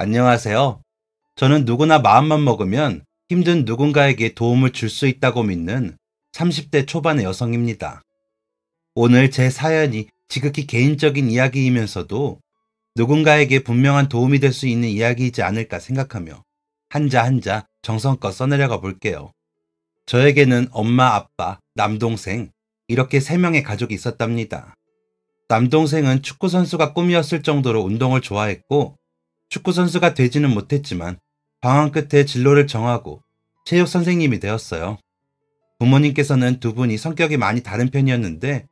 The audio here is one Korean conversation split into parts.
안녕하세요. 저는 누구나 마음만 먹으면 힘든 누군가에게 도움을 줄 수 있다고 믿는 30대 초반의 여성입니다. 오늘 제 사연이 지극히 개인적인 이야기이면서도 누군가에게 분명한 도움이 될 수 있는 이야기이지 않을까 생각하며 한자 한자 정성껏 써내려가 볼게요. 저에게는 엄마, 아빠, 남동생 이렇게 3명의 가족이 있었답니다. 남동생은 축구선수가 꿈이었을 정도로 운동을 좋아했고 축구선수가 되지는 못했지만 방황 끝에 진로를 정하고 체육 선생님이 되었어요. 부모님께서는 두 분이 성격이 많이 다른 편이었는데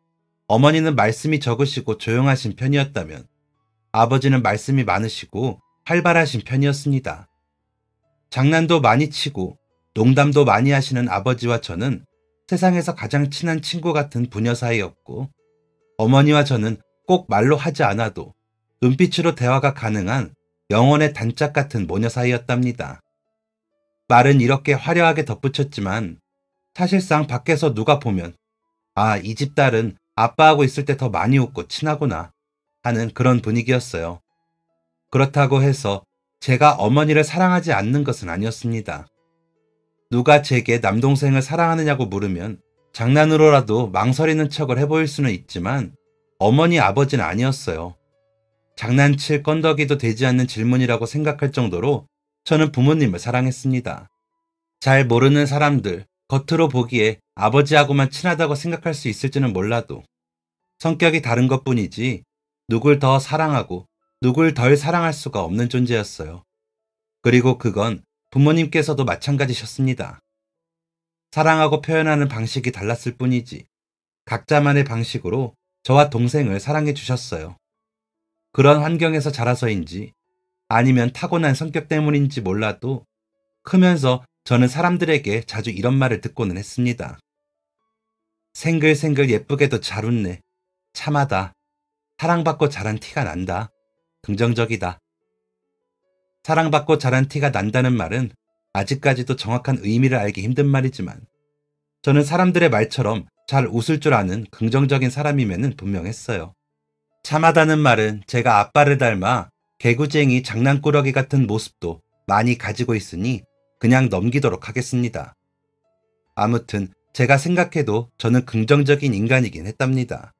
어머니는 말씀이 적으시고 조용하신 편이었다면 아버지는 말씀이 많으시고 활발하신 편이었습니다. 장난도 많이 치고 농담도 많이 하시는 아버지와 저는 세상에서 가장 친한 친구 같은 부녀 사이였고 어머니와 저는 꼭 말로 하지 않아도 눈빛으로 대화가 가능한 영혼의 단짝 같은 모녀 사이였답니다. 말은 이렇게 화려하게 덧붙였지만 사실상 밖에서 누가 보면 이 집 딸은 아빠하고 있을 때 더 많이 웃고 친하구나 하는 그런 분위기였어요. 그렇다고 해서 제가 어머니를 사랑하지 않는 것은 아니었습니다. 누가 제게 남동생을 사랑하느냐고 물으면 장난으로라도 망설이는 척을 해보일 수는 있지만 어머니 아버지는 아니었어요. 장난칠 건더기도 되지 않는 질문이라고 생각할 정도로 저는 부모님을 사랑했습니다. 잘 모르는 사람들, 겉으로 보기에 아버지하고만 친하다고 생각할 수 있을지는 몰라도 성격이 다른 것뿐이지 누굴 더 사랑하고 누굴 덜 사랑할 수가 없는 존재였어요. 그리고 그건 부모님께서도 마찬가지셨습니다. 사랑하고 표현하는 방식이 달랐을 뿐이지 각자만의 방식으로 저와 동생을 사랑해 주셨어요. 그런 환경에서 자라서인지 아니면 타고난 성격 때문인지 몰라도 크면서 저는 사람들에게 자주 이런 말을 듣고는 했습니다. 생글생글 예쁘게도 잘 웃네. 참하다. 사랑받고 자란 티가 난다. 긍정적이다. 사랑받고 자란 티가 난다는 말은 아직까지도 정확한 의미를 알기 힘든 말이지만 저는 사람들의 말처럼 잘 웃을 줄 아는 긍정적인 사람임에는 분명했어요. 참하다는 말은 제가 아빠를 닮아 개구쟁이 장난꾸러기 같은 모습도 많이 가지고 있으니 그냥 넘기도록 하겠습니다. 아무튼 제가 생각해도 저는 긍정적인 인간이긴 했답니다.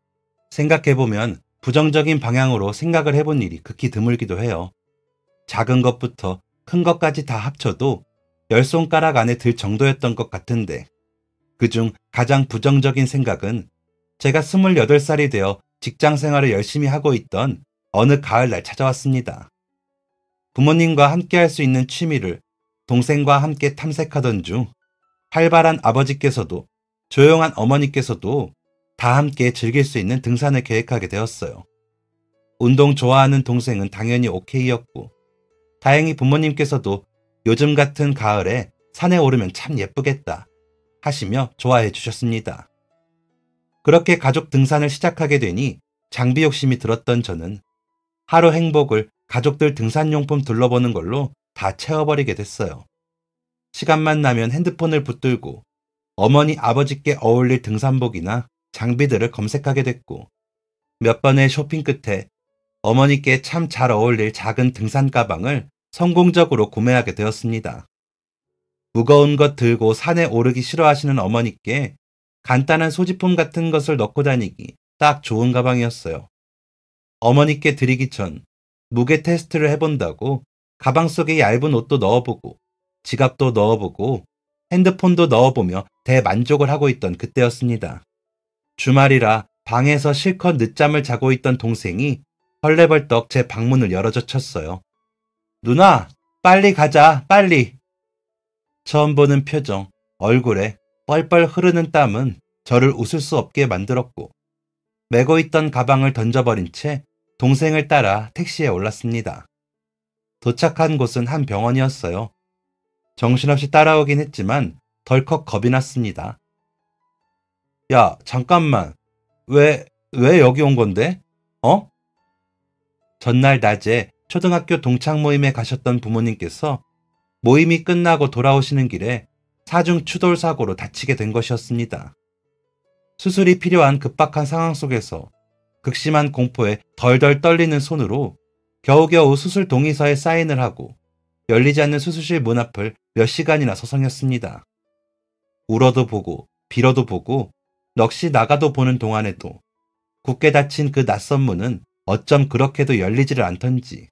생각해보면 부정적인 방향으로 생각을 해본 일이 극히 드물기도 해요. 작은 것부터 큰 것까지 다 합쳐도 10손가락 안에 들 정도였던 것 같은데 그중 가장 부정적인 생각은 제가 28살이 되어 직장 생활을 열심히 하고 있던 어느 가을날 찾아왔습니다. 부모님과 함께 할 수 있는 취미를 동생과 함께 탐색하던 중 활발한 아버지께서도 조용한 어머니께서도 다 함께 즐길 수 있는 등산을 계획하게 되었어요. 운동 좋아하는 동생은 당연히 오케이였고 다행히 부모님께서도 요즘 같은 가을에 산에 오르면 참 예쁘겠다 하시며 좋아해 주셨습니다. 그렇게 가족 등산을 시작하게 되니 장비 욕심이 들었던 저는 하루 행복을 가족들 등산용품 둘러보는 걸로 다 채워버리게 됐어요. 시간만 나면 핸드폰을 붙들고 어머니 아버지께 어울릴 등산복이나 장비들을 검색하게 됐고 몇 번의 쇼핑 끝에 어머니께 참 잘 어울릴 작은 등산 가방을 성공적으로 구매하게 되었습니다. 무거운 것 들고 산에 오르기 싫어하시는 어머니께 간단한 소지품 같은 것을 넣고 다니기 딱 좋은 가방이었어요. 어머니께 드리기 전 무게 테스트를 해본다고 가방 속에 얇은 옷도 넣어보고 지갑도 넣어보고 핸드폰도 넣어보며 대만족을 하고 있던 그때였습니다. 주말이라 방에서 실컷 늦잠을 자고 있던 동생이 헐레벌떡 제 방문을 열어젖혔어요. 누나, 빨리 가자, 빨리. 처음 보는 표정, 얼굴에 뻘뻘 흐르는 땀은 저를 웃을 수 없게 만들었고 메고 있던 가방을 던져버린 채 동생을 따라 택시에 올랐습니다. 도착한 곳은 한 병원이었어요. 정신없이 따라오긴 했지만 덜컥 겁이 났습니다. 야, 잠깐만. 왜 여기 온 건데? 전날 낮에 초등학교 동창 모임에 가셨던 부모님께서 모임이 끝나고 돌아오시는 길에 사중 추돌 사고로 다치게 된 것이었습니다. 수술이 필요한 급박한 상황 속에서 극심한 공포에 덜덜 떨리는 손으로 겨우겨우 수술 동의서에 사인을 하고 열리지 않는 수술실 문 앞을 몇 시간이나 서성였습니다. 울어도 보고 빌어도 보고 넋이 나가도 보는 동안에도 굳게 닫힌 그 낯선 문은 어쩜 그렇게도 열리지를 않던지.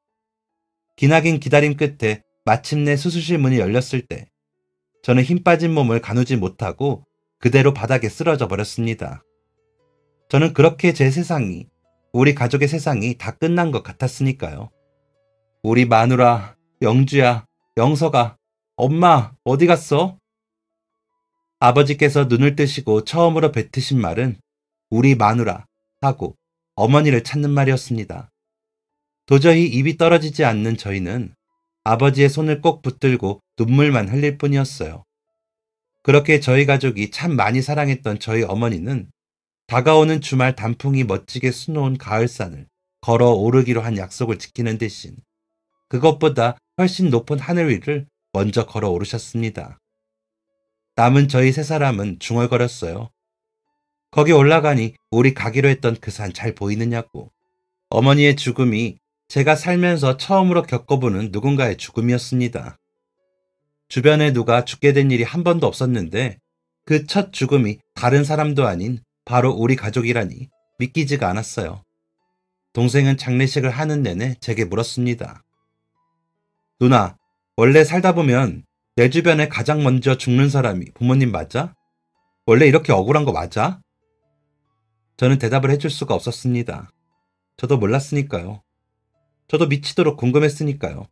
기나긴 기다림 끝에 마침내 수술실 문이 열렸을 때 저는 힘 빠진 몸을 가누지 못하고 그대로 바닥에 쓰러져 버렸습니다. 저는 그렇게 제 세상이, 우리 가족의 세상이 다 끝난 것 같았으니까요. 우리 마누라, 영주야, 영서가, 엄마 어디 갔어? 아버지께서 눈을 뜨시고 처음으로 뱉으신 말은 우리 마누라 하고 어머니를 찾는 말이었습니다. 도저히 입이 떨어지지 않는 저희는 아버지의 손을 꼭 붙들고 눈물만 흘릴 뿐이었어요. 그렇게 저희 가족이 참 많이 사랑했던 저희 어머니는 다가오는 주말 단풍이 멋지게 수놓은 가을산을 걸어 오르기로 한 약속을 지키는 대신 그것보다 훨씬 높은 하늘 위를 먼저 걸어 오르셨습니다. 남은 저희 세 사람은 중얼거렸어요. 거기 올라가니 우리 가기로 했던 그 산 잘 보이느냐고. 어머니의 죽음이 제가 살면서 처음으로 겪어보는 누군가의 죽음이었습니다. 주변에 누가 죽게 된 일이 한 번도 없었는데 그 첫 죽음이 다른 사람도 아닌 바로 우리 가족이라니 믿기지가 않았어요. 동생은 장례식을 하는 내내 제게 물었습니다. 누나, 원래 살다 보면 내 주변에 가장 먼저 죽는 사람이 부모님 맞아? 원래 이렇게 억울한 거 맞아? 저는 대답을 해줄 수가 없었습니다. 저도 몰랐으니까요. 저도 미치도록 궁금했으니까요.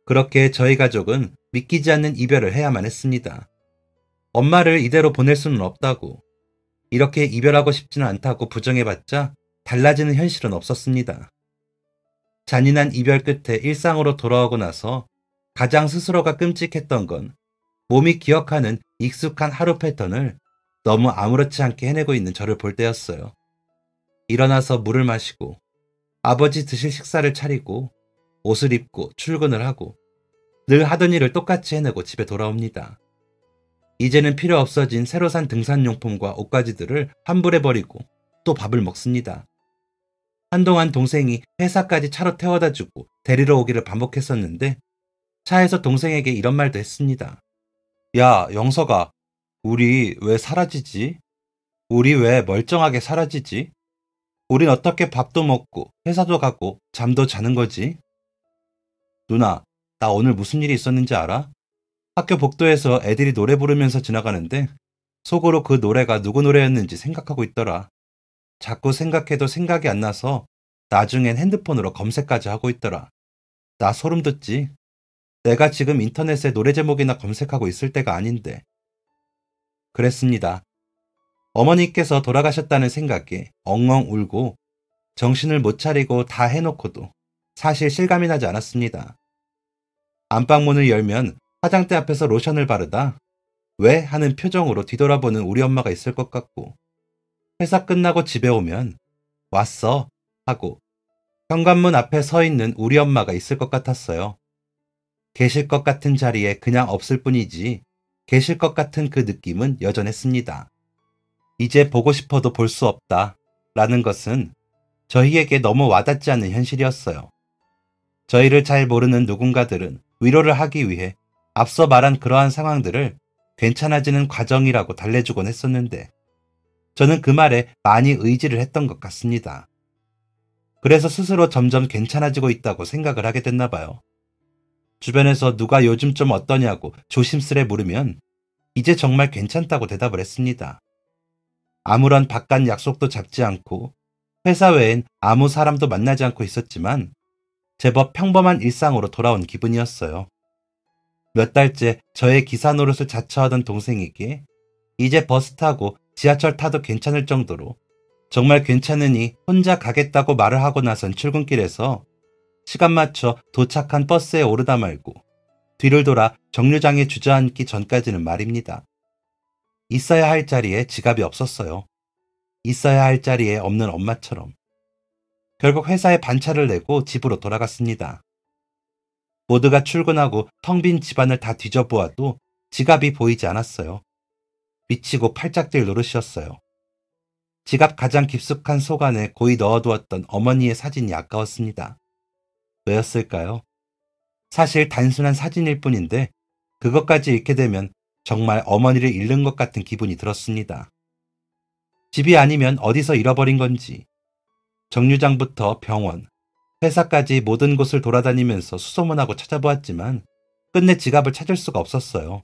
그렇게 저희 가족은 믿기지 않는 이별을 해야만 했습니다. 엄마를 이대로 보낼 수는 없다고, 이렇게 이별하고 싶지는 않다고 부정해봤자 달라지는 현실은 없었습니다. 잔인한 이별 끝에 일상으로 돌아오고 나서 가장 스스로가 끔찍했던 건 몸이 기억하는 익숙한 하루 패턴을 너무 아무렇지 않게 해내고 있는 저를 볼 때였어요. 일어나서 물을 마시고 아버지 드실 식사를 차리고 옷을 입고 출근을 하고 늘 하던 일을 똑같이 해내고 집에 돌아옵니다. 이제는 필요 없어진 새로 산 등산용품과 옷가지들을 환불해 버리고 또 밥을 먹습니다. 한동안 동생이 회사까지 차로 태워다 주고 데리러 오기를 반복했었는데 차에서 동생에게 이런 말도 했습니다. 야, 영서가, 우리 왜 사라지지? 우리 왜 멀쩡하게 사라지지? 우린 어떻게 밥도 먹고 회사도 가고 잠도 자는 거지? 누나, 나 오늘 무슨 일이 있었는지 알아? 학교 복도에서 애들이 노래 부르면서 지나가는데 속으로 그 노래가 누구 노래였는지 생각하고 있더라. 자꾸 생각해도 생각이 안 나서 나중엔 핸드폰으로 검색까지 하고 있더라. 나 소름 돋지? 내가 지금 인터넷에 노래 제목이나 검색하고 있을 때가 아닌데. 그랬습니다. 어머니께서 돌아가셨다는 생각에 엉엉 울고 정신을 못 차리고 다 해놓고도 사실 실감이 나지 않았습니다. 안방문을 열면 화장대 앞에서 로션을 바르다 왜? 하는 표정으로 뒤돌아보는 우리 엄마가 있을 것 같고 회사 끝나고 집에 오면 왔어? 하고 현관문 앞에 서 있는 우리 엄마가 있을 것 같았어요. 계실 것 같은 자리에 그냥 없을 뿐이지 계실 것 같은 그 느낌은 여전했습니다. 이제 보고 싶어도 볼 수 없다 라는 것은 저희에게 너무 와닿지 않는 현실이었어요. 저희를 잘 모르는 누군가들은 위로를 하기 위해 앞서 말한 그러한 상황들을 괜찮아지는 과정이라고 달래주곤 했었는데 저는 그 말에 많이 의지를 했던 것 같습니다. 그래서 스스로 점점 괜찮아지고 있다고 생각을 하게 됐나 봐요. 주변에서 누가 요즘 좀 어떠냐고 조심스레 물으면 이제 정말 괜찮다고 대답을 했습니다. 아무런 바깥 약속도 잡지 않고 회사 외엔 아무 사람도 만나지 않고 있었지만 제법 평범한 일상으로 돌아온 기분이었어요. 몇 달째 저의 기사 노릇을 자처하던 동생에게 이제 버스 타고 지하철 타도 괜찮을 정도로 정말 괜찮으니 혼자 가겠다고 말을 하고 나선 출근길에서 시간 맞춰 도착한 버스에 오르다 말고 뒤를 돌아 정류장에 주저앉기 전까지는 말입니다. 있어야 할 자리에 지갑이 없었어요. 있어야 할 자리에 없는 엄마처럼. 결국 회사에 반차를 내고 집으로 돌아갔습니다. 모두가 출근하고 텅 빈 집안을 다 뒤져보아도 지갑이 보이지 않았어요. 미치고 팔짝 뛸 노릇이었어요. 지갑 가장 깊숙한 속 안에 고이 넣어두었던 어머니의 사진이 아까웠습니다. 왜였을까요? 사실 단순한 사진일 뿐인데 그것까지 잃게 되면 정말 어머니를 잃는 것 같은 기분이 들었습니다. 집이 아니면 어디서 잃어버린 건지 정류장부터 병원, 회사까지 모든 곳을 돌아다니면서 수소문하고 찾아보았지만 끝내 지갑을 찾을 수가 없었어요.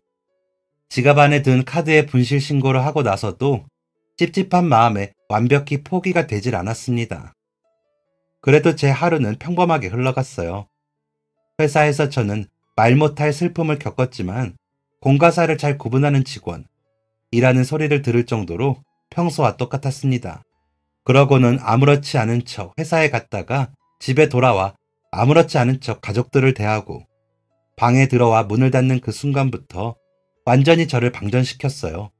지갑 안에 든 카드의 분실 신고를 하고 나서도 찝찝한 마음에 완벽히 포기가 되질 않았습니다. 그래도 제 하루는 평범하게 흘러갔어요. 회사에서 저는 말 못할 슬픔을 겪었지만 공과사를 잘 구분하는 직원, 이라는 소리를 들을 정도로 평소와 똑같았습니다. 그러고는 아무렇지 않은 척 회사에 갔다가 집에 돌아와 아무렇지 않은 척 가족들을 대하고 방에 들어와 문을 닫는 그 순간부터 완전히 저를 방전시켰어요.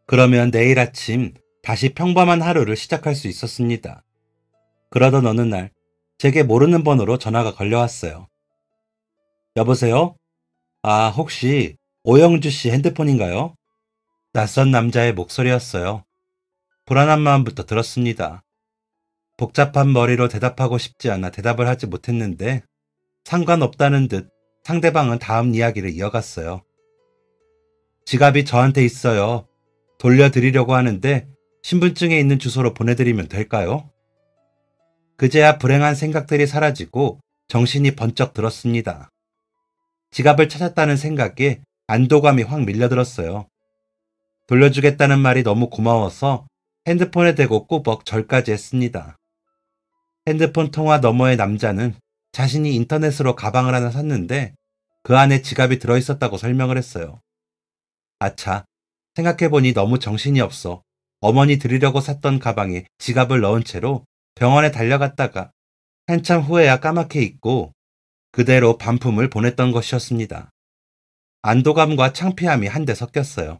그러면 내일 아침 다시 평범한 하루를 시작할 수 있었습니다. 그러던 어느 날 제게 모르는 번호로 전화가 걸려왔어요. 여보세요? 아, 혹시 오영주 씨 핸드폰인가요? 낯선 남자의 목소리였어요. 불안한 마음부터 들었습니다. 복잡한 머리로 대답하고 싶지 않아 대답을 하지 못했는데 상관없다는 듯 상대방은 다음 이야기를 이어갔어요. 지갑이 저한테 있어요. 돌려드리려고 하는데 신분증에 있는 주소로 보내드리면 될까요? 그제야 불행한 생각들이 사라지고 정신이 번쩍 들었습니다. 지갑을 찾았다는 생각에 안도감이 확 밀려들었어요. 돌려주겠다는 말이 너무 고마워서 핸드폰에 대고 꾸벅 절까지 했습니다. 핸드폰 통화 너머의 남자는 자신이 인터넷으로 가방을 하나 샀는데 그 안에 지갑이 들어있었다고 설명을 했어요. 아차, 생각해보니 너무 정신이 없어 어머니 드리려고 샀던 가방에 지갑을 넣은 채로 병원에 달려갔다가 한참 후에야 까맣게 잊고 그대로 반품을 보냈던 것이었습니다. 안도감과 창피함이 한데 섞였어요.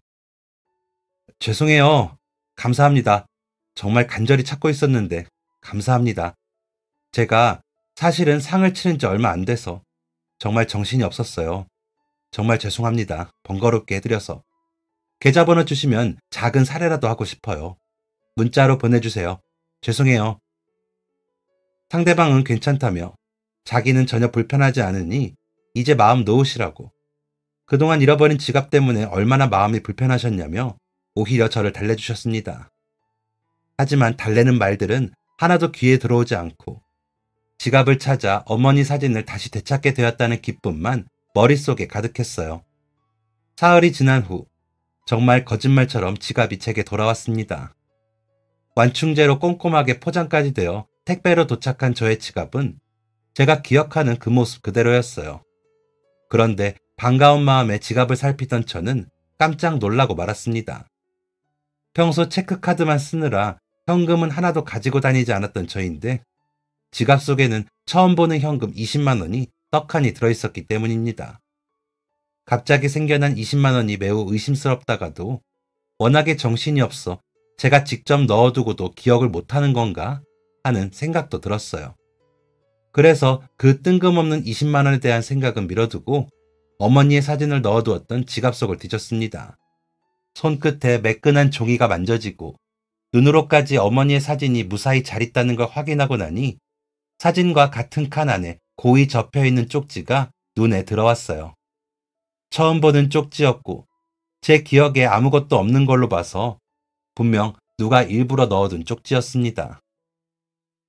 죄송해요. 감사합니다. 정말 간절히 찾고 있었는데 감사합니다. 제가 사실은 상을 치른 지 얼마 안 돼서 정말 정신이 없었어요. 정말 죄송합니다. 번거롭게 해드려서. 계좌번호 주시면 작은 사례라도 하고 싶어요. 문자로 보내주세요. 죄송해요. 상대방은 괜찮다며 자기는 전혀 불편하지 않으니 이제 마음 놓으시라고. 그동안 잃어버린 지갑 때문에 얼마나 마음이 불편하셨냐며 오히려 저를 달래주셨습니다. 하지만 달래는 말들은 하나도 귀에 들어오지 않고 지갑을 찾아 어머니 사진을 다시 되찾게 되었다는 기쁨만 머릿속에 가득했어요. 사흘이 지난 후 정말 거짓말처럼 지갑이 제게 돌아왔습니다. 완충제로 꼼꼼하게 포장까지 되어 택배로 도착한 저의 지갑은 제가 기억하는 그 모습 그대로였어요. 그런데 반가운 마음에 지갑을 살피던 저는 깜짝 놀라고 말았습니다. 평소 체크카드만 쓰느라 현금은 하나도 가지고 다니지 않았던 저인데 지갑 속에는 처음 보는 현금 20만 원이 떡하니 들어있었기 때문입니다. 갑자기 생겨난 20만 원이 매우 의심스럽다가도 워낙에 정신이 없어 제가 직접 넣어두고도 기억을 못하는 건가 하는 생각도 들었어요. 그래서 그 뜬금없는 20만 원에 대한 생각은 미뤄두고 어머니의 사진을 넣어두었던 지갑 속을 뒤졌습니다. 손끝에 매끈한 종이가 만져지고 눈으로까지 어머니의 사진이 무사히 잘 있다는 걸 확인하고 나니 사진과 같은 칸 안에 고이 접혀있는 쪽지가 눈에 들어왔어요. 처음 보는 쪽지였고 제 기억에 아무것도 없는 걸로 봐서 분명 누가 일부러 넣어둔 쪽지였습니다.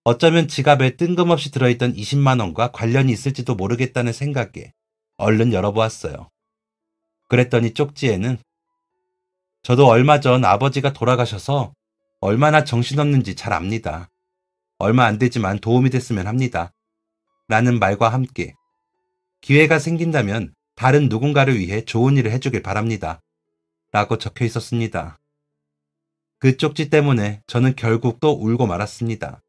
어쩌면 지갑에 뜬금없이 들어있던 20만 원과 관련이 있을지도 모르겠다는 생각에 얼른 열어보았어요. 그랬더니 쪽지에는 저도 얼마 전 아버지가 돌아가셔서 얼마나 정신없는지 잘 압니다. 얼마 안 되지만 도움이 됐으면 합니다. 라는 말과 함께 기회가 생긴다면 다른 누군가를 위해 좋은 일을 해주길 바랍니다. 라고 적혀 있었습니다. 그 쪽지 때문에 저는 결국 또 울고 말았습니다.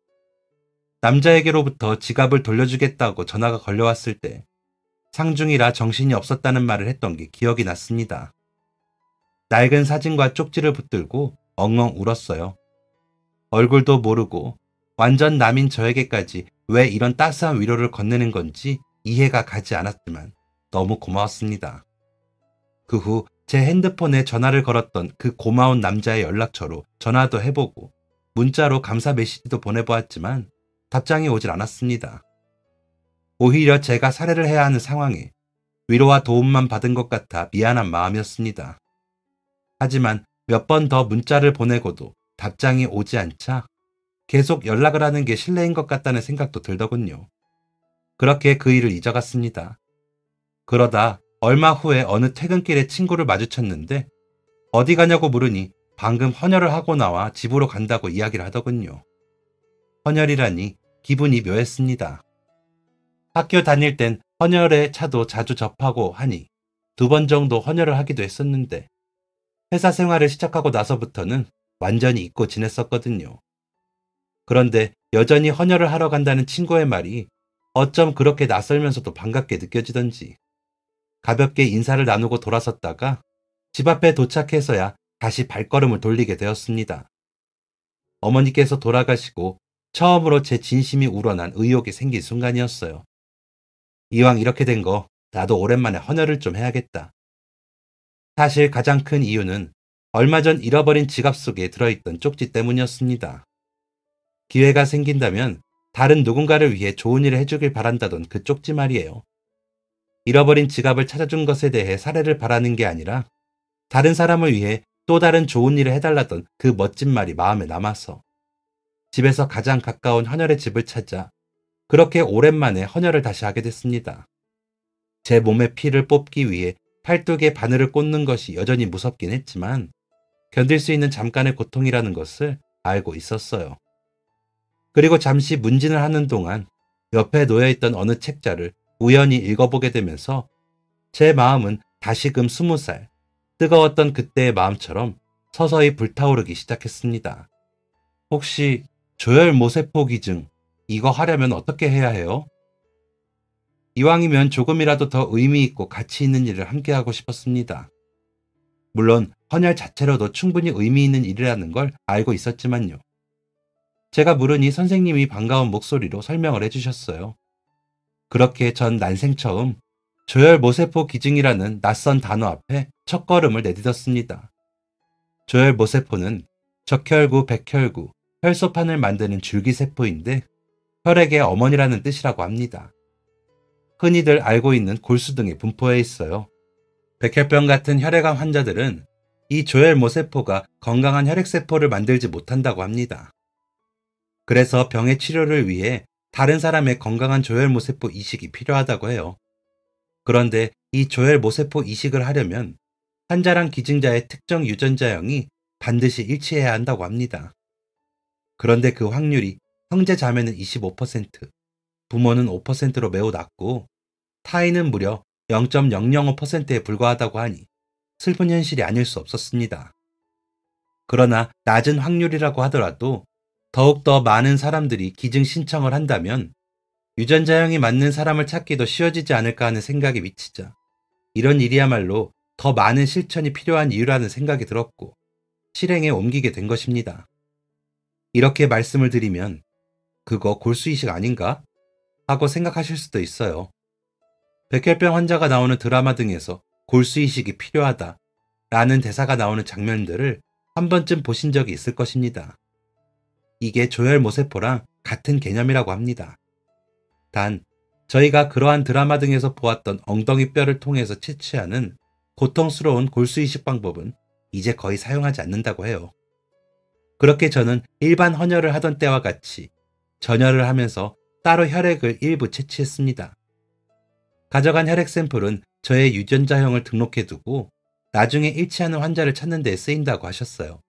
남자에게로부터 지갑을 돌려주겠다고 전화가 걸려왔을 때 상중이라 정신이 없었다는 말을 했던 게 기억이 났습니다. 낡은 사진과 쪽지를 붙들고 엉엉 울었어요. 얼굴도 모르고 완전 남인 저에게까지 왜 이런 따스한 위로를 건네는 건지 이해가 가지 않았지만 너무 고마웠습니다. 그 후 제 핸드폰에 전화를 걸었던 그 고마운 남자의 연락처로 전화도 해보고 문자로 감사 메시지도 보내보았지만 답장이 오질 않았습니다. 오히려 제가 살해를 해야 하는 상황에 위로와 도움만 받은 것 같아 미안한 마음이었습니다. 하지만 몇 번 더 문자를 보내고도 답장이 오지 않자 계속 연락을 하는 게 실례인 것 같다는 생각도 들더군요. 그렇게 그 일을 잊어갔습니다. 그러다 얼마 후에 어느 퇴근길에 친구를 마주쳤는데 어디 가냐고 물으니 방금 헌혈을 하고 나와 집으로 간다고 이야기를 하더군요. 헌혈이라니 기분이 묘했습니다. 학교 다닐 땐 헌혈의 차도 자주 접하고 하니 2번 정도 헌혈을 하기도 했었는데 회사 생활을 시작하고 나서부터는 완전히 잊고 지냈었거든요. 그런데 여전히 헌혈을 하러 간다는 친구의 말이 어쩜 그렇게 낯설면서도 반갑게 느껴지던지 가볍게 인사를 나누고 돌아섰다가 집 앞에 도착해서야 다시 발걸음을 돌리게 되었습니다. 어머니께서 돌아가시고 처음으로 제 진심이 우러난 의욕이 생긴 순간이었어요. 이왕 이렇게 된 거 나도 오랜만에 헌혈을 좀 해야겠다. 사실 가장 큰 이유는 얼마 전 잃어버린 지갑 속에 들어있던 쪽지 때문이었습니다. 기회가 생긴다면 다른 누군가를 위해 좋은 일을 해주길 바란다던 그 쪽지 말이에요. 잃어버린 지갑을 찾아준 것에 대해 사례를 바라는 게 아니라 다른 사람을 위해 또 다른 좋은 일을 해달라던 그 멋진 말이 마음에 남아서 집에서 가장 가까운 헌혈의 집을 찾아 그렇게 오랜만에 헌혈을 다시 하게 됐습니다. 제 몸의 피를 뽑기 위해 팔뚝에 바늘을 꽂는 것이 여전히 무섭긴 했지만 견딜 수 있는 잠깐의 고통이라는 것을 알고 있었어요. 그리고 잠시 문진을 하는 동안 옆에 놓여있던 어느 책자를 우연히 읽어보게 되면서 제 마음은 다시금 20살, 뜨거웠던 그때의 마음처럼 서서히 불타오르기 시작했습니다. 혹시 조혈모세포 기증, 이거 하려면 어떻게 해야 해요? 이왕이면 조금이라도 더 의미 있고 가치 있는 일을 함께 하고 싶었습니다. 물론 헌혈 자체로도 충분히 의미 있는 일이라는 걸 알고 있었지만요. 제가 물으니 선생님이 반가운 목소리로 설명을 해주셨어요. 그렇게 전 난생 처음 조혈모세포 기증이라는 낯선 단어 앞에 첫걸음을 내딛었습니다. 조혈모세포는 적혈구, 백혈구, 혈소판을 만드는 줄기세포인데 혈액의 어머니라는 뜻이라고 합니다. 흔히들 알고 있는 골수 등에 분포해 있어요. 백혈병 같은 혈액암 환자들은 이 조혈모세포가 건강한 혈액세포를 만들지 못한다고 합니다. 그래서 병의 치료를 위해 다른 사람의 건강한 조혈모세포 이식이 필요하다고 해요. 그런데 이 조혈모세포 이식을 하려면 환자랑 기증자의 특정 유전자형이 반드시 일치해야 한다고 합니다. 그런데 그 확률이 형제 자매는 25%, 부모는 5%로 매우 낮고 타인은 무려 0.005%에 불과하다고 하니 슬픈 현실이 아닐 수 없었습니다. 그러나 낮은 확률이라고 하더라도 더욱더 많은 사람들이 기증 신청을 한다면 유전자형이 맞는 사람을 찾기도 쉬워지지 않을까 하는 생각이 미치자 이런 일이야말로 더 많은 실천이 필요한 이유라는 생각이 들었고 실행에 옮기게 된 것입니다. 이렇게 말씀을 드리면 그거 골수이식 아닌가? 하고 생각하실 수도 있어요. 백혈병 환자가 나오는 드라마 등에서 골수이식이 필요하다 라는 대사가 나오는 장면들을 한 번쯤 보신 적이 있을 것입니다. 이게 조혈모세포랑 같은 개념이라고 합니다. 단, 저희가 그러한 드라마 등에서 보았던 엉덩이 뼈를 통해서 채취하는 고통스러운 골수이식 방법은 이제 거의 사용하지 않는다고 해요. 그렇게 저는 일반 헌혈을 하던 때와 같이 전혈을 하면서 따로 혈액을 일부 채취했습니다. 가져간 혈액 샘플은 저의 유전자형을 등록해두고 나중에 일치하는 환자를 찾는 데 쓰인다고 하셨어요.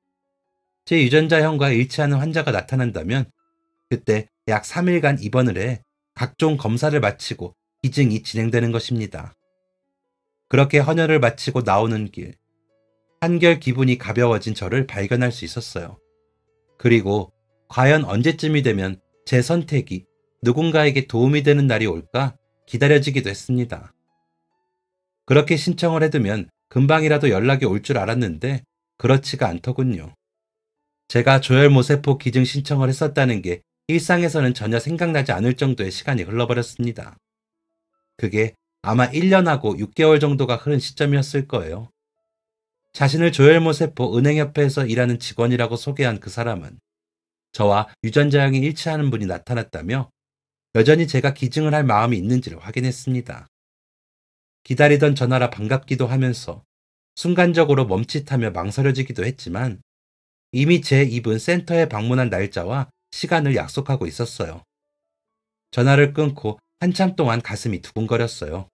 제 유전자형과 일치하는 환자가 나타난다면 그때 약 3일간 입원을 해 각종 검사를 마치고 기증이 진행되는 것입니다. 그렇게 헌혈을 마치고 나오는 길, 한결 기분이 가벼워진 저를 발견할 수 있었어요. 그리고 과연 언제쯤이 되면 제 선택이 누군가에게 도움이 되는 날이 올까 기다려지기도 했습니다. 그렇게 신청을 해두면 금방이라도 연락이 올 줄 알았는데 그렇지가 않더군요. 제가 조혈모세포 기증 신청을 했었다는 게 일상에서는 전혀 생각나지 않을 정도의 시간이 흘러버렸습니다. 그게 아마 1년하고 6개월 정도가 흐른 시점이었을 거예요. 자신을 조혈모세포 은행협회에서 일하는 직원이라고 소개한 그 사람은 저와 유전자형이 일치하는 분이 나타났다며 여전히 제가 기증을 할 마음이 있는지를 확인했습니다. 기다리던 전화라 반갑기도 하면서 순간적으로 멈칫하며 망설여지기도 했지만 이미 제 입은 센터에 방문한 날짜와 시간을 약속하고 있었어요. 전화를 끊고 한참 동안 가슴이 두근거렸어요.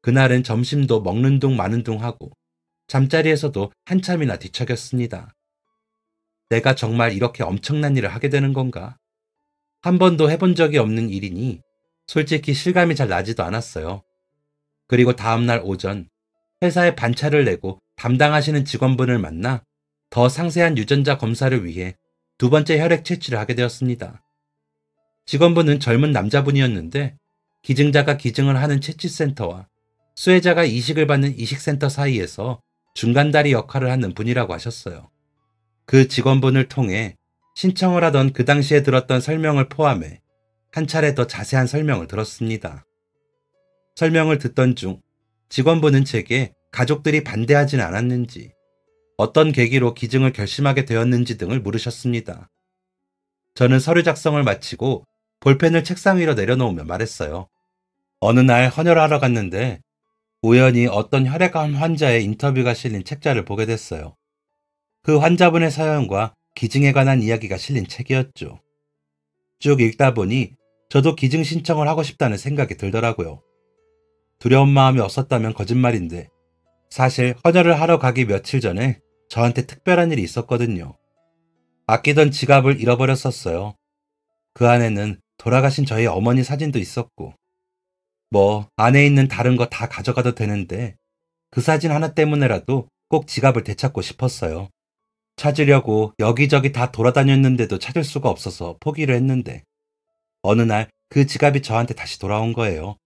그날은 점심도 먹는 둥 마는 둥 하고 잠자리에서도 한참이나 뒤척였습니다. 내가 정말 이렇게 엄청난 일을 하게 되는 건가? 한 번도 해본 적이 없는 일이니 솔직히 실감이 잘 나지도 않았어요. 그리고 다음날 오전 회사에 반차를 내고 담당하시는 직원분을 만나 더 상세한 유전자 검사를 위해 두 번째 혈액 채취를 하게 되었습니다. 직원분은 젊은 남자분이었는데 기증자가 기증을 하는 채취센터와 수혜자가 이식을 받는 이식센터 사이에서 중간다리 역할을 하는 분이라고 하셨어요. 그 직원분을 통해 신청을 하던 그 당시에 들었던 설명을 포함해 한 차례 더 자세한 설명을 들었습니다. 설명을 듣던 중 직원분은 제게 가족들이 반대하지는 않았는지, 어떤 계기로 기증을 결심하게 되었는지 등을 물으셨습니다. 저는 서류 작성을 마치고 볼펜을 책상 위로 내려놓으며 말했어요. 어느 날 헌혈하러 갔는데 우연히 어떤 혈액암 환자의 인터뷰가 실린 책자를 보게 됐어요. 그 환자분의 사연과 기증에 관한 이야기가 실린 책이었죠. 쭉 읽다 보니 저도 기증 신청을 하고 싶다는 생각이 들더라고요. 두려운 마음이 없었다면 거짓말인데 사실 헌혈을 하러 가기 며칠 전에 저한테 특별한 일이 있었거든요. 아끼던 지갑을 잃어버렸었어요. 그 안에는 돌아가신 저희 어머니 사진도 있었고 안에 있는 다른 거 다 가져가도 되는데 그 사진 하나 때문에라도 꼭 지갑을 되찾고 싶었어요. 찾으려고 여기저기 다 돌아다녔는데도 찾을 수가 없어서 포기를 했는데 어느 날 그 지갑이 저한테 다시 돌아온 거예요.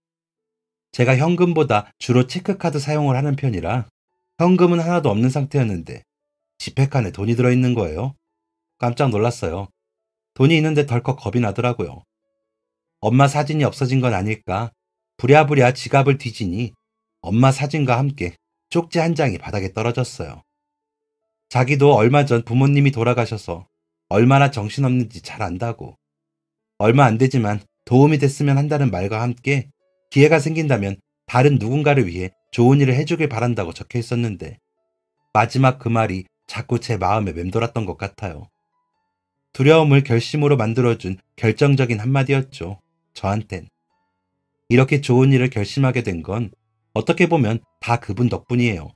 제가 현금보다 주로 체크카드 사용을 하는 편이라 현금은 하나도 없는 상태였는데 지폐칸에 돈이 들어있는 거예요. 깜짝 놀랐어요. 돈이 있는데 덜컥 겁이 나더라고요. 엄마 사진이 없어진 건 아닐까? 부랴부랴 지갑을 뒤지니 엄마 사진과 함께 쪽지 한 장이 바닥에 떨어졌어요. 자기도 얼마 전 부모님이 돌아가셔서 얼마나 정신없는지 잘 안다고, 얼마 안 되지만 도움이 됐으면 한다는 말과 함께 기회가 생긴다면 다른 누군가를 위해 좋은 일을 해주길 바란다고 적혀 있었는데 마지막 그 말이 자꾸 제 마음에 맴돌았던 것 같아요. 두려움을 결심으로 만들어준 결정적인 한마디였죠. 저한텐. 이렇게 좋은 일을 결심하게 된 건 어떻게 보면 다 그분 덕분이에요.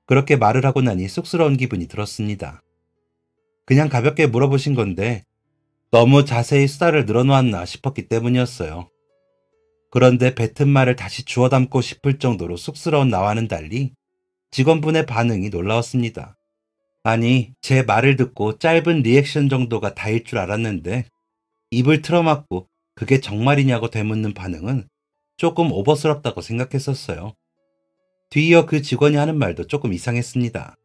그렇게 말을 하고 나니 쑥스러운 기분이 들었습니다. 그냥 가볍게 물어보신 건데 너무 자세히 수다를 늘어놓았나 싶었기 때문이었어요. 그런데 뱉은 말을 다시 주워 담고 싶을 정도로 쑥스러운 나와는 달리 직원분의 반응이 놀라웠습니다. 아니, 제 말을 듣고 짧은 리액션 정도가 다일 줄 알았는데 입을 틀어막고 그게 정말이냐고 되묻는 반응은 조금 오버스럽다고 생각했었어요. 뒤이어 그 직원이 하는 말도 조금 이상했습니다.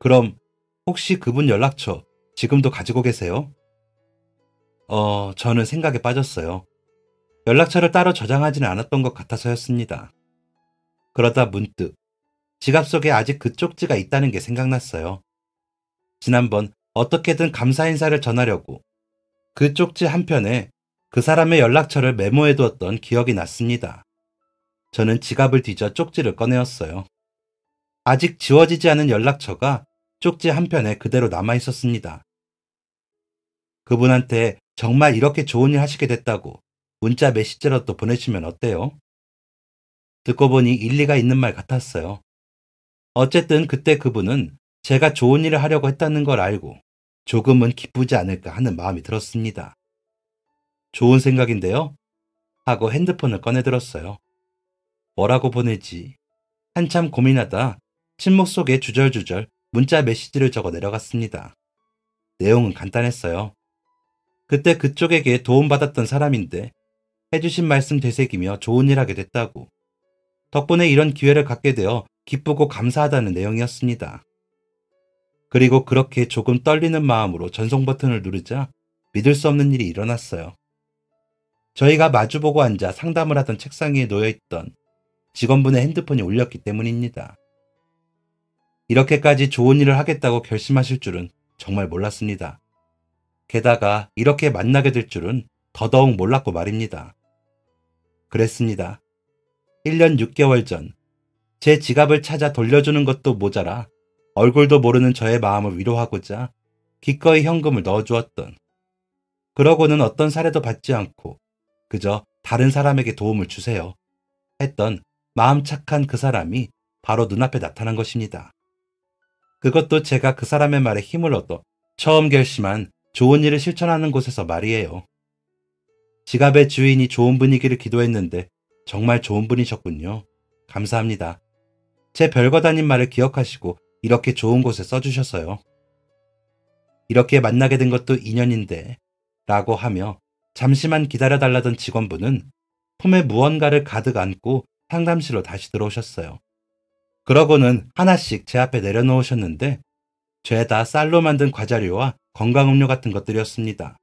그럼 혹시 그분 연락처 지금도 가지고 계세요? 저는 생각에 빠졌어요. 연락처를 따로 저장하지는 않았던 것 같아서였습니다. 그러다 문득 지갑 속에 아직 그 쪽지가 있다는 게 생각났어요. 지난번 어떻게든 감사 인사를 전하려고 그 쪽지 한편에 그 사람의 연락처를 메모해 두었던 기억이 났습니다. 저는 지갑을 뒤져 쪽지를 꺼내었어요. 아직 지워지지 않은 연락처가 쪽지 한편에 그대로 남아 있었습니다. 그분한테 정말 이렇게 좋은 일 하시게 됐다고 문자 메시지라도 보내주면 어때요? 듣고 보니 일리가 있는 말 같았어요. 어쨌든 그때 그분은 제가 좋은 일을 하려고 했다는 걸 알고 조금은 기쁘지 않을까 하는 마음이 들었습니다. 좋은 생각인데요? 하고 핸드폰을 꺼내들었어요. 뭐라고 보내지? 한참 고민하다 침묵 속에 주절주절 문자 메시지를 적어 내려갔습니다. 내용은 간단했어요. 그때 그쪽에게 도움받았던 사람인데 해주신 말씀 되새기며 좋은 일 하게 됐다고, 덕분에 이런 기회를 갖게 되어 기쁘고 감사하다는 내용이었습니다. 그리고 그렇게 조금 떨리는 마음으로 전송 버튼을 누르자 믿을 수 없는 일이 일어났어요. 저희가 마주보고 앉아 상담을 하던 책상 위에 놓여있던 직원분의 핸드폰이 울렸기 때문입니다. 이렇게까지 좋은 일을 하겠다고 결심하실 줄은 정말 몰랐습니다. 게다가 이렇게 만나게 될 줄은 더더욱 몰랐고 말입니다. 그랬습니다. 1년 6개월 전, 제 지갑을 찾아 돌려주는 것도 모자라 얼굴도 모르는 저의 마음을 위로하고자 기꺼이 현금을 넣어주었던, 그러고는 어떤 사례도 받지 않고 그저 다른 사람에게 도움을 주세요 했던 마음 착한 그 사람이 바로 눈앞에 나타난 것입니다. 그것도 제가 그 사람의 말에 힘을 얻어 처음 결심한 좋은 일을 실천하는 곳에서 말이에요. 지갑의 주인이 좋은 분위기를 기도했는데 정말 좋은 분이셨군요. 감사합니다. 제 별거 아닌 말을 기억하시고 이렇게 좋은 곳에 써주셔서요. 이렇게 만나게 된 것도 인연인데 라고 하며 잠시만 기다려달라던 직원분은 품에 무언가를 가득 안고 상담실로 다시 들어오셨어요. 그러고는 하나씩 제 앞에 내려놓으셨는데 죄다 쌀로 만든 과자류와 건강음료 같은 것들이었습니다.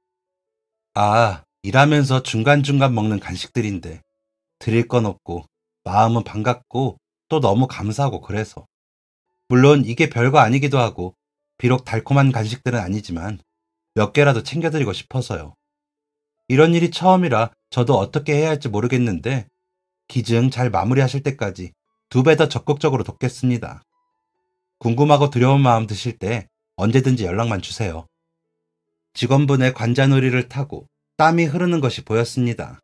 아, 일하면서 중간중간 먹는 간식들인데 드릴 건 없고 마음은 반갑고 또 너무 감사하고 그래서. 물론 이게 별거 아니기도 하고 비록 달콤한 간식들은 아니지만 몇 개라도 챙겨드리고 싶어서요. 이런 일이 처음이라 저도 어떻게 해야 할지 모르겠는데 기증 잘 마무리하실 때까지 2배 더 적극적으로 돕겠습니다. 궁금하고 두려운 마음 드실 때 언제든지 연락만 주세요. 직원분의 관자놀이를 타고 땀이 흐르는 것이 보였습니다.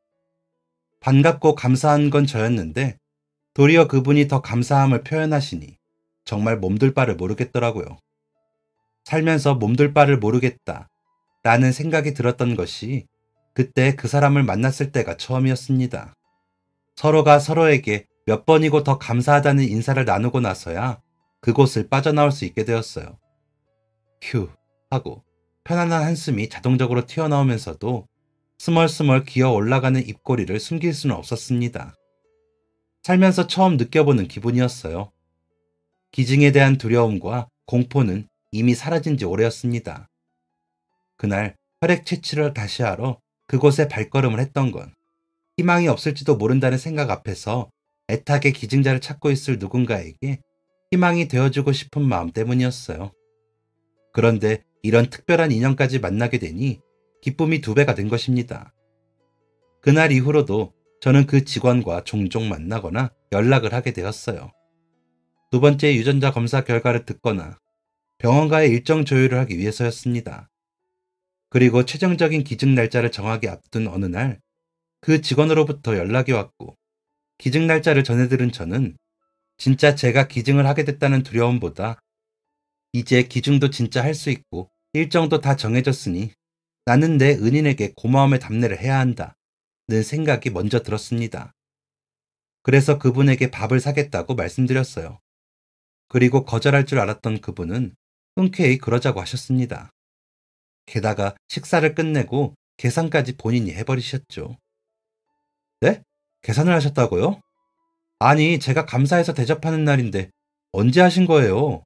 반갑고 감사한 건 저였는데 도리어 그분이 더 감사함을 표현하시니 정말 몸둘 바를 모르겠더라고요. 살면서 몸둘 바를 모르겠다 라는 생각이 들었던 것이 그때 그 사람을 만났을 때가 처음이었습니다. 서로가 서로에게 몇 번이고 더 감사하다는 인사를 나누고 나서야 그곳을 빠져나올 수 있게 되었어요. 휴 하고 편안한 한숨이 자동적으로 튀어나오면서도 스멀스멀 기어 올라가는 입꼬리를 숨길 수는 없었습니다. 살면서 처음 느껴보는 기분이었어요. 기증에 대한 두려움과 공포는 이미 사라진 지 오래였습니다. 그날 혈액 채취를 다시 하러 그곳에 발걸음을 했던 건 희망이 없을지도 모른다는 생각 앞에서 애타게 기증자를 찾고 있을 누군가에게 희망이 되어주고 싶은 마음 때문이었어요. 그런데 이런 특별한 인연까지 만나게 되니 기쁨이 2배가 된 것입니다. 그날 이후로도 저는 그 직원과 종종 만나거나 연락을 하게 되었어요. 2번째 유전자 검사 결과를 듣거나 병원과의 일정 조율을 하기 위해서였습니다. 그리고 최종적인 기증 날짜를 정하기 앞둔 어느 날 그 직원으로부터 연락이 왔고 기증 날짜를 전해들은 저는 진짜 제가 기증을 하게 됐다는 두려움보다 이제 기증도 진짜 할 수 있고 일정도 다 정해졌으니 나는 내 은인에게 고마움의 답례를 해야 한다는 생각이 먼저 들었습니다. 그래서 그분에게 밥을 사겠다고 말씀드렸어요. 그리고 거절할 줄 알았던 그분은 흔쾌히 그러자고 하셨습니다. 게다가 식사를 끝내고 계산까지 본인이 해버리셨죠. 네? 계산을 하셨다고요? 아니, 제가 감사해서 대접하는 날인데 언제 하신 거예요?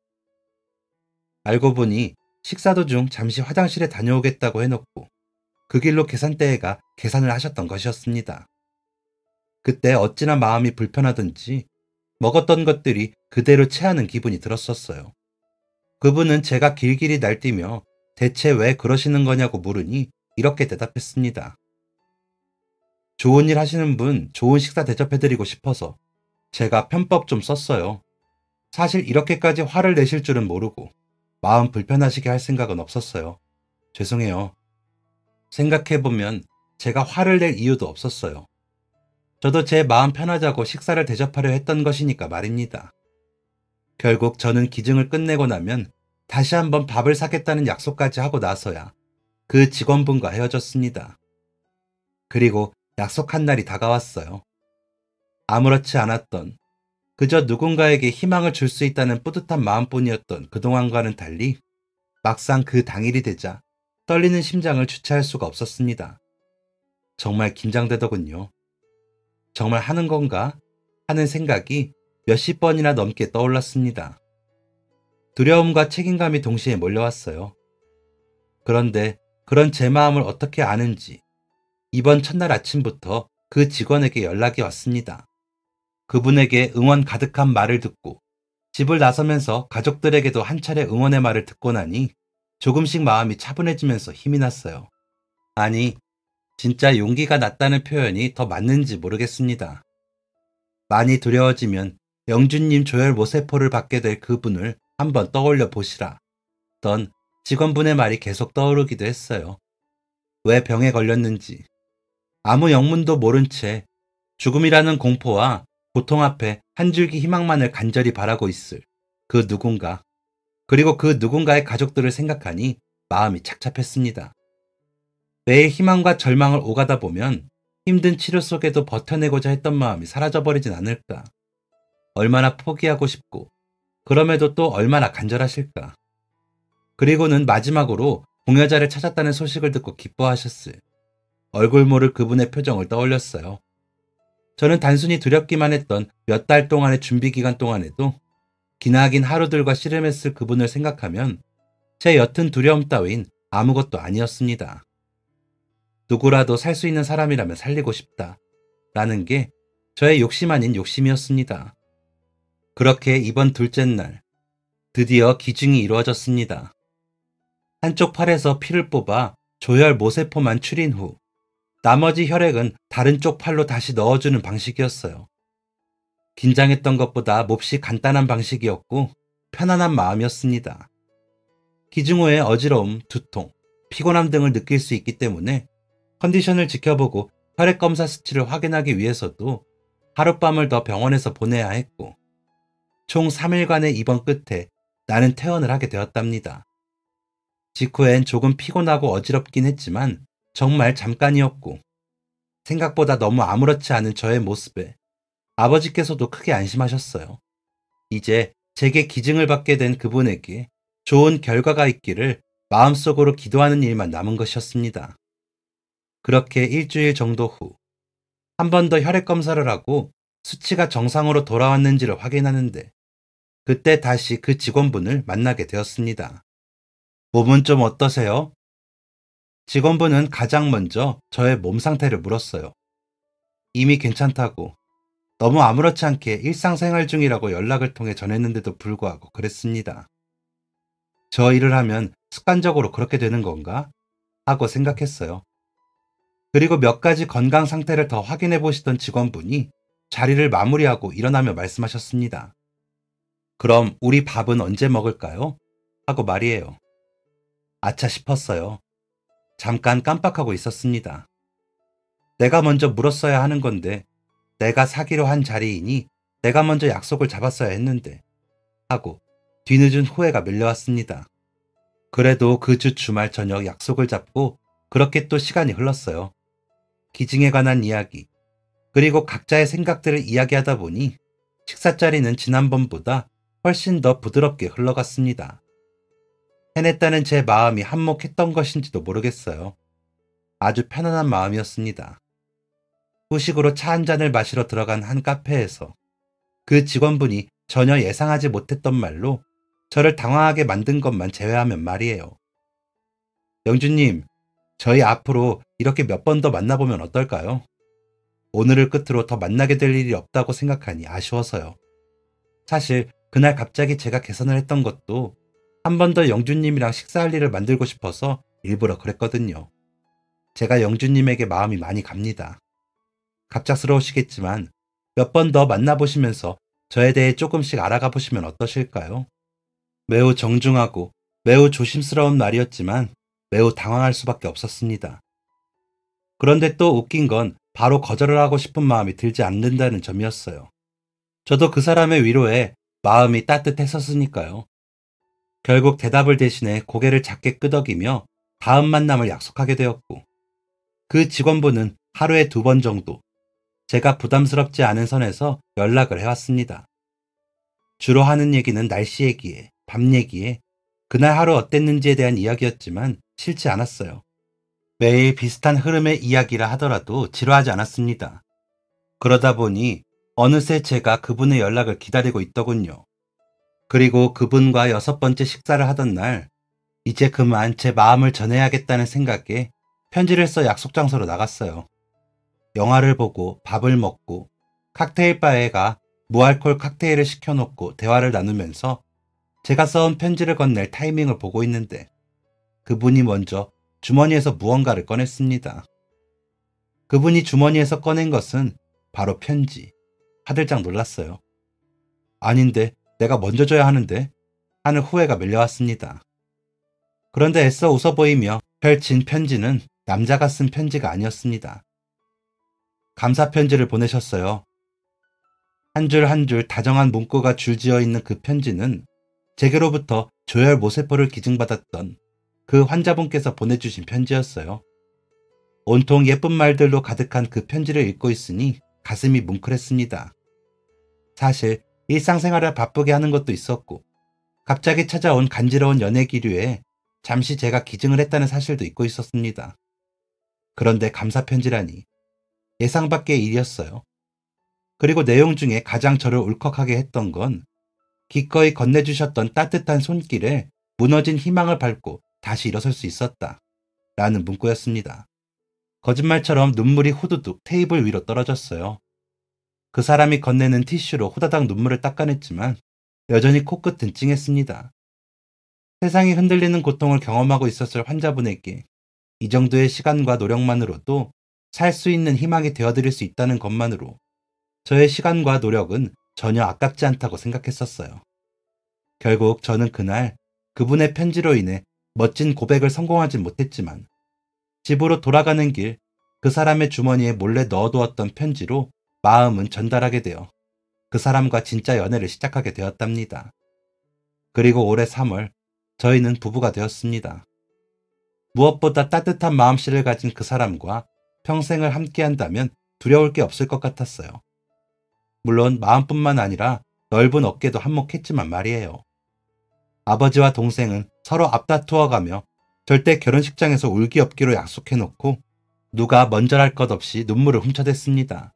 알고 보니 식사 도중 잠시 화장실에 다녀오겠다고 해놓고 그 길로 계산대에가 계산을 하셨던 것이었습니다. 그때 어찌나 마음이 불편하던지 먹었던 것들이 그대로 체하는 기분이 들었었어요. 그분은 제가 길길이 날뛰며 대체 왜 그러시는 거냐고 물으니 이렇게 대답했습니다. 좋은 일 하시는 분 좋은 식사 대접해드리고 싶어서 제가 편법 좀 썼어요. 사실 이렇게까지 화를 내실 줄은 모르고 마음 불편하시게 할 생각은 없었어요. 죄송해요. 생각해보면 제가 화를 낼 이유도 없었어요. 저도 제 마음 편하자고 식사를 대접하려 했던 것이니까 말입니다. 결국 저는 기증을 끝내고 나면 다시 한번 밥을 사겠다는 약속까지 하고 나서야 그 직원분과 헤어졌습니다. 그리고 약속한 날이 다가왔어요. 아무렇지 않았던, 그저 누군가에게 희망을 줄 수 있다는 뿌듯한 마음뿐이었던 그동안과는 달리 막상 그 당일이 되자 떨리는 심장을 주체할 수가 없었습니다. 정말 긴장되더군요. 정말 하는 건가 하는 생각이 몇십 번이나 넘게 떠올랐습니다. 두려움과 책임감이 동시에 몰려왔어요. 그런데 그런 제 마음을 어떻게 아는지 이번 첫날 아침부터 그 직원에게 연락이 왔습니다. 그분에게 응원 가득한 말을 듣고 집을 나서면서 가족들에게도 한 차례 응원의 말을 듣고 나니 조금씩 마음이 차분해지면서 힘이 났어요. 아니, 진짜 용기가 났다는 표현이 더 맞는지 모르겠습니다. 많이 두려워지면 영준님 조혈 모세포를 받게 될 그분을 한번 떠올려 보시라. 던 직원분의 말이 계속 떠오르기도 했어요. 왜 병에 걸렸는지, 아무 영문도 모른 채 죽음이라는 공포와 고통 앞에 한 줄기 희망만을 간절히 바라고 있을 그 누군가, 그리고 그 누군가의 가족들을 생각하니 마음이 착잡했습니다. 매일 희망과 절망을 오가다 보면 힘든 치료 속에도 버텨내고자 했던 마음이 사라져버리진 않을까. 얼마나 포기하고 싶고 그럼에도 또 얼마나 간절하실까. 그리고는 마지막으로 공여자를 찾았다는 소식을 듣고 기뻐하셨을 얼굴 모를 그분의 표정을 떠올렸어요. 저는 단순히 두렵기만 했던 몇 달 동안의 준비 기간 동안에도 기나긴 하루들과 씨름했을 그분을 생각하면 제 옅은 두려움 따윈 아무것도 아니었습니다. 누구라도 살 수 있는 사람이라면 살리고 싶다. 라는 게 저의 욕심 아닌 욕심이었습니다. 그렇게 이번 둘째 날, 드디어 기증이 이루어졌습니다. 한쪽 팔에서 피를 뽑아 조혈 모세포만 추린 후, 나머지 혈액은 다른 쪽 팔로 다시 넣어주는 방식이었어요. 긴장했던 것보다 몹시 간단한 방식이었고 편안한 마음이었습니다. 기증 후에 어지러움, 두통, 피곤함 등을 느낄 수 있기 때문에 컨디션을 지켜보고 혈액 검사 수치를 확인하기 위해서도 하룻밤을 더 병원에서 보내야 했고 총 3일간의 입원 끝에 나는 퇴원을 하게 되었답니다. 직후엔 조금 피곤하고 어지럽긴 했지만 정말 잠깐이었고 생각보다 너무 아무렇지 않은 저의 모습에 아버지께서도 크게 안심하셨어요. 이제 제게 기증을 받게 된 그분에게 좋은 결과가 있기를 마음속으로 기도하는 일만 남은 것이었습니다. 그렇게 일주일 정도 후, 한 번 더 혈액 검사를 하고 수치가 정상으로 돌아왔는지를 확인하는데, 그때 다시 그 직원분을 만나게 되었습니다. 몸은 좀 어떠세요? 직원분은 가장 먼저 저의 몸 상태를 물었어요. 이미 괜찮다고, 너무 아무렇지 않게 일상생활 중이라고 연락을 통해 전했는데도 불구하고 그랬습니다. 저 일을 하면 습관적으로 그렇게 되는 건가? 하고 생각했어요. 그리고 몇 가지 건강 상태를 더 확인해 보시던 직원분이 자리를 마무리하고 일어나며 말씀하셨습니다. 그럼 우리 밥은 언제 먹을까요? 하고 말이에요. 아차 싶었어요. 잠깐 깜빡하고 있었습니다. 내가 먼저 물었어야 하는 건데, 내가 사기로 한 자리이니 내가 먼저 약속을 잡았어야 했는데, 하고 뒤늦은 후회가 밀려왔습니다. 그래도 그 주 주말 저녁 약속을 잡고 그렇게 또 시간이 흘렀어요. 기증에 관한 이야기, 그리고 각자의 생각들을 이야기하다 보니 식사 자리는 지난번보다 훨씬 더 부드럽게 흘러갔습니다. 해냈다는 제 마음이 한몫했던 것인지도 모르겠어요. 아주 편안한 마음이었습니다. 후식으로 차 한 잔을 마시러 들어간 한 카페에서 그 직원분이 전혀 예상하지 못했던 말로 저를 당황하게 만든 것만 제외하면 말이에요. 영주님, 저희 앞으로 이렇게 몇 번 더 만나보면 어떨까요? 오늘을 끝으로 더 만나게 될 일이 없다고 생각하니 아쉬워서요. 사실 그날 갑자기 제가 계산을 했던 것도 한 번 더 영주님이랑 식사할 일을 만들고 싶어서 일부러 그랬거든요. 제가 영주님에게 마음이 많이 갑니다. 갑작스러우시겠지만 몇 번 더 만나보시면서 저에 대해 조금씩 알아가 보시면 어떠실까요? 매우 정중하고 매우 조심스러운 말이었지만 매우 당황할 수밖에 없었습니다. 그런데 또 웃긴 건 바로 거절을 하고 싶은 마음이 들지 않는다는 점이었어요. 저도 그 사람의 위로에 마음이 따뜻했었으니까요. 결국 대답을 대신해 고개를 작게 끄덕이며 다음 만남을 약속하게 되었고, 그 직원분은 하루에 2번 정도 제가 부담스럽지 않은 선에서 연락을 해왔습니다. 주로 하는 얘기는 날씨 얘기에, 밤 얘기에, 그날 하루 어땠는지에 대한 이야기였지만 싫지 않았어요. 매일 비슷한 흐름의 이야기라 하더라도 지루하지 않았습니다. 그러다 보니 어느새 제가 그분의 연락을 기다리고 있더군요. 그리고 그분과 6번째 식사를 하던 날, 이제 그만 제 마음을 전해야겠다는 생각에 편지를 써 약속 장소로 나갔어요. 영화를 보고 밥을 먹고 칵테일 바에 가 무알콜 칵테일을 시켜놓고 대화를 나누면서 제가 써온 편지를 건넬 타이밍을 보고 있는데 그분이 먼저 주머니에서 무언가를 꺼냈습니다. 그분이 주머니에서 꺼낸 것은 바로 편지. 화들짝 놀랐어요. 아닌데, 내가 먼저 줘야 하는데 하는 후회가 밀려왔습니다. 그런데 애써 웃어 보이며 펼친 편지는 남자가 쓴 편지가 아니었습니다. 감사 편지를 보내셨어요. 한 줄 한 줄 다정한 문구가 줄지어 있는 그 편지는 제게로부터 조혈 모세포를 기증받았던 그 환자분께서 보내주신 편지였어요. 온통 예쁜 말들로 가득한 그 편지를 읽고 있으니 가슴이 뭉클했습니다. 사실 일상생활을 바쁘게 하는 것도 있었고 갑자기 찾아온 간지러운 연애 기류에 잠시 제가 기증을 했다는 사실도 잊고 있었습니다. 그런데 감사 편지라니 예상 밖의 일이었어요. 그리고 내용 중에 가장 저를 울컥하게 했던 건 기꺼이 건네주셨던 따뜻한 손길에 무너진 희망을 밟고 다시 일어설 수 있었다 라는 문구였습니다. 거짓말처럼 눈물이 후두둑 테이블 위로 떨어졌어요. 그 사람이 건네는 티슈로 후다닥 눈물을 닦아냈지만 여전히 코끝은 찡했습니다. 세상이 흔들리는 고통을 경험하고 있었을 환자분에게 이 정도의 시간과 노력만으로도 살 수 있는 희망이 되어드릴 수 있다는 것만으로 저의 시간과 노력은 전혀 아깝지 않다고 생각했었어요. 결국 저는 그날 그분의 편지로 인해 멋진 고백을 성공하진 못했지만 집으로 돌아가는 길 그 사람의 주머니에 몰래 넣어두었던 편지로 마음은 전달하게 되어 그 사람과 진짜 연애를 시작하게 되었답니다. 그리고 올해 3월 저희는 부부가 되었습니다. 무엇보다 따뜻한 마음씨를 가진 그 사람과 평생을 함께한다면 두려울 게 없을 것 같았어요. 물론 마음뿐만 아니라 넓은 어깨도 한몫했지만 말이에요. 아버지와 동생은 서로 앞다투어가며 절대 결혼식장에서 울기 없기로 약속해놓고 누가 먼저랄 것 없이 눈물을 훔쳐댔습니다.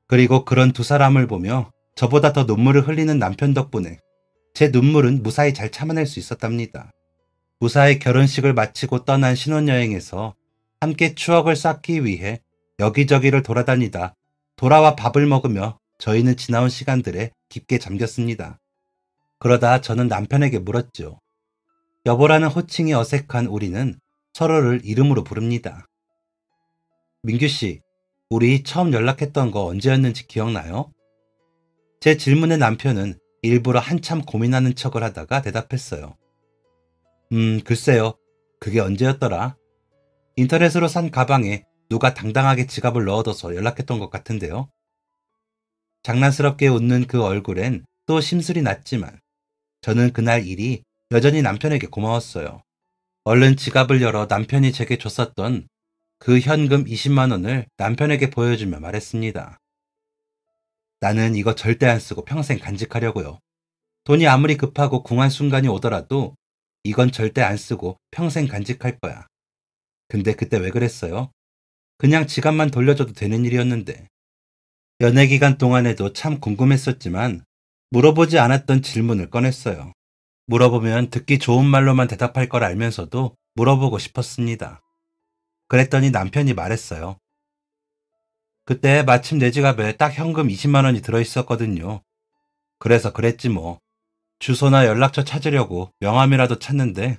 그리고 그런 두 사람을 보며 저보다 더 눈물을 흘리는 남편 덕분에 제 눈물은 무사히 잘 참아낼 수 있었답니다. 무사히 결혼식을 마치고 떠난 신혼여행에서 함께 추억을 쌓기 위해 여기저기를 돌아다니다 돌아와 밥을 먹으며 저희는 지나온 시간들에 깊게 잠겼습니다. 그러다 저는 남편에게 물었죠. 여보라는 호칭이 어색한 우리는 서로를 이름으로 부릅니다. 민규씨, 우리 처음 연락했던 거 언제였는지 기억나요? 제 질문에 남편은 일부러 한참 고민하는 척을 하다가 대답했어요. 글쎄요. 그게 언제였더라? 인터넷으로 산 가방에 누가 당당하게 지갑을 넣어둬서 연락했던 것 같은데요. 장난스럽게 웃는 그 얼굴엔 또 심술이 났지만 저는 그날 일이 여전히 남편에게 고마웠어요. 얼른 지갑을 열어 남편이 제게 줬었던 그 현금 20만 원을 남편에게 보여주며 말했습니다. 나는 이거 절대 안 쓰고 평생 간직하려고요. 돈이 아무리 급하고 궁한 순간이 오더라도 이건 절대 안 쓰고 평생 간직할 거야. 근데 그때 왜 그랬어요? 그냥 지갑만 돌려줘도 되는 일이었는데. 연애 기간 동안에도 참 궁금했었지만 물어보지 않았던 질문을 꺼냈어요. 물어보면 듣기 좋은 말로만 대답할 걸 알면서도 물어보고 싶었습니다. 그랬더니 남편이 말했어요. 그때 마침 내 지갑에 딱 현금 20만 원이 들어있었거든요. 그래서 그랬지 뭐. 주소나 연락처 찾으려고 명함이라도 찾는데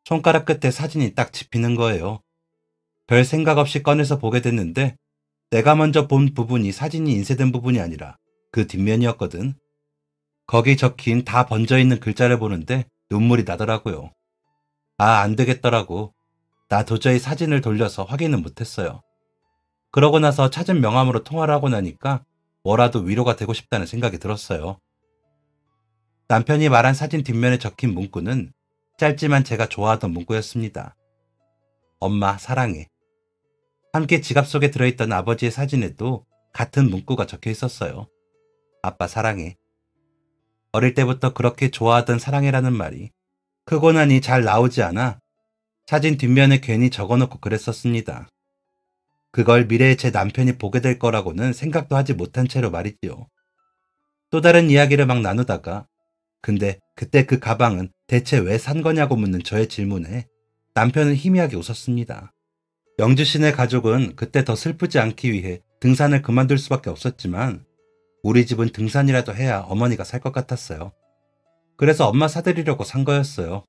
손가락 끝에 사진이 딱 집히는 거예요. 별 생각 없이 꺼내서 보게 됐는데 내가 먼저 본 부분이 사진이 인쇄된 부분이 아니라 그 뒷면이었거든. 거기 적힌 다 번져있는 글자를 보는데 눈물이 나더라고요. 아, 안 되겠더라고. 나 도저히 사진을 돌려서 확인은 못했어요. 그러고 나서 찾은 명함으로 통화를 하고 나니까 뭐라도 위로가 되고 싶다는 생각이 들었어요. 남편이 말한 사진 뒷면에 적힌 문구는 짧지만 제가 좋아하던 문구였습니다. 엄마 사랑해. 함께 지갑 속에 들어있던 아버지의 사진에도 같은 문구가 적혀 있었어요. 아빠 사랑해. 어릴 때부터 그렇게 좋아하던 사랑해라는 말이 크고 나니 잘 나오지 않아 사진 뒷면에 괜히 적어놓고 그랬었습니다. 그걸 미래의 제 남편이 보게 될 거라고는 생각도 하지 못한 채로 말이지요. 또 다른 이야기를 막 나누다가 근데 그때 그 가방은 대체 왜 산 거냐고 묻는 저의 질문에 남편은 희미하게 웃었습니다. 영주 씨네 가족은 그때 더 슬프지 않기 위해 등산을 그만둘 수밖에 없었지만 우리 집은 등산이라도 해야 어머니가 살 것 같았어요. 그래서 엄마 사드리려고 산 거였어요.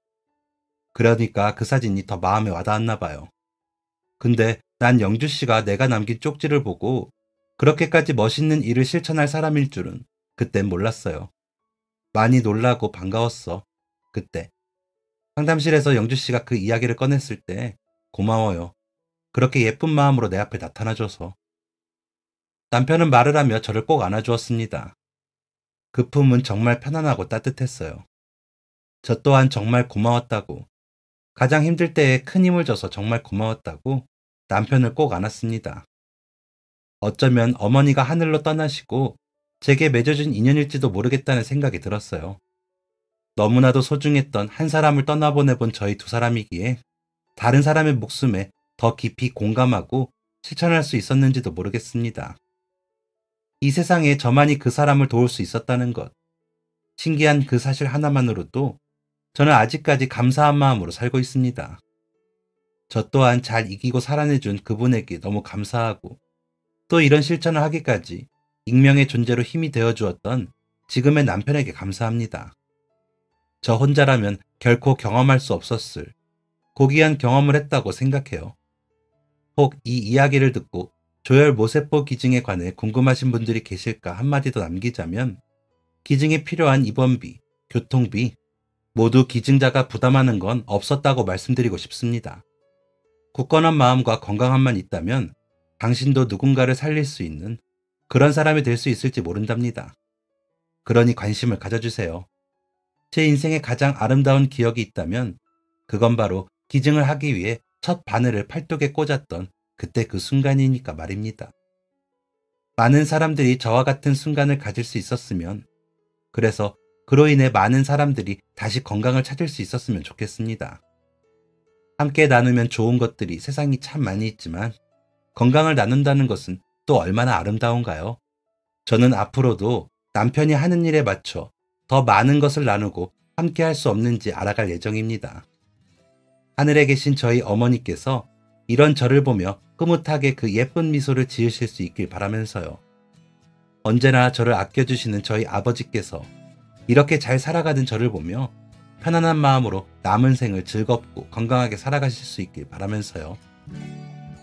그러니까 그 사진이 더 마음에 와닿았나 봐요. 근데 난 영주 씨가 내가 남긴 쪽지를 보고 그렇게까지 멋있는 일을 실천할 사람일 줄은 그땐 몰랐어요. 많이 놀라고 반가웠어. 그때. 상담실에서 영주 씨가 그 이야기를 꺼냈을 때 고마워요. 그렇게 예쁜 마음으로 내 앞에 나타나줘서. 남편은 말을 하며 저를 꼭 안아주었습니다. 그 품은 정말 편안하고 따뜻했어요. 저 또한 정말 고마웠다고, 가장 힘들 때에 큰 힘을 줘서 정말 고마웠다고 남편을 꼭 안았습니다. 어쩌면 어머니가 하늘로 떠나시고 제게 맺어준 인연일지도 모르겠다는 생각이 들었어요. 너무나도 소중했던 한 사람을 떠나보내본 저희 두 사람이기에 다른 사람의 목숨에 더 깊이 공감하고 실천할 수 있었는지도 모르겠습니다. 이 세상에 저만이 그 사람을 도울 수 있었다는 것, 신기한 그 사실 하나만으로도 저는 아직까지 감사한 마음으로 살고 있습니다. 저 또한 잘 이기고 살아내준 그분에게 너무 감사하고, 또 이런 실천을 하기까지 익명의 존재로 힘이 되어주었던 지금의 남편에게 감사합니다. 저 혼자라면 결코 경험할 수 없었을 고귀한 경험을 했다고 생각해요. 혹 이 이야기를 듣고 조혈 모세포 기증에 관해 궁금하신 분들이 계실까 한마디 더 남기자면, 기증에 필요한 입원비, 교통비 모두 기증자가 부담하는 건 없었다고 말씀드리고 싶습니다. 굳건한 마음과 건강함만 있다면 당신도 누군가를 살릴 수 있는 그런 사람이 될 수 있을지 모른답니다. 그러니 관심을 가져주세요. 제 인생에 가장 아름다운 기억이 있다면 그건 바로 기증을 하기 위해 첫 바늘을 팔뚝에 꽂았던 그때 그 순간이니까 말입니다. 많은 사람들이 저와 같은 순간을 가질 수 있었으면, 그래서 그로 인해 많은 사람들이 다시 건강을 찾을 수 있었으면 좋겠습니다. 함께 나누면 좋은 것들이 세상이 참 많이 있지만 건강을 나눈다는 것은 또 얼마나 아름다운가요? 저는 앞으로도 남편이 하는 일에 맞춰 더 많은 것을 나누고 함께 할 수 없는지 알아갈 예정입니다. 하늘에 계신 저희 어머니께서 이런 저를 보며 흐뭇하게 그 예쁜 미소를 지으실 수 있길 바라면서요. 언제나 저를 아껴주시는 저희 아버지께서 이렇게 잘 살아가는 저를 보며 편안한 마음으로 남은 생을 즐겁고 건강하게 살아가실 수 있길 바라면서요.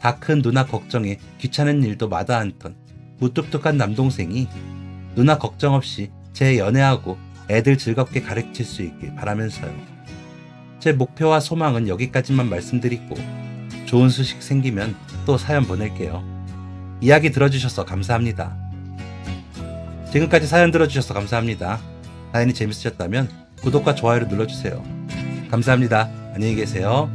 다 큰 누나 걱정에 귀찮은 일도 마다 않던 무뚝뚝한 남동생이 누나 걱정 없이 제 연애하고 애들 즐겁게 가르칠 수 있길 바라면서요. 제 목표와 소망은 여기까지만 말씀드리고 좋은 소식 생기면 또 사연 보낼게요. 이야기 들어주셔서 감사합니다. 지금까지 사연 들어주셔서 감사합니다. 사연이 재밌으셨다면 구독과 좋아요를 눌러주세요. 감사합니다. 안녕히 계세요.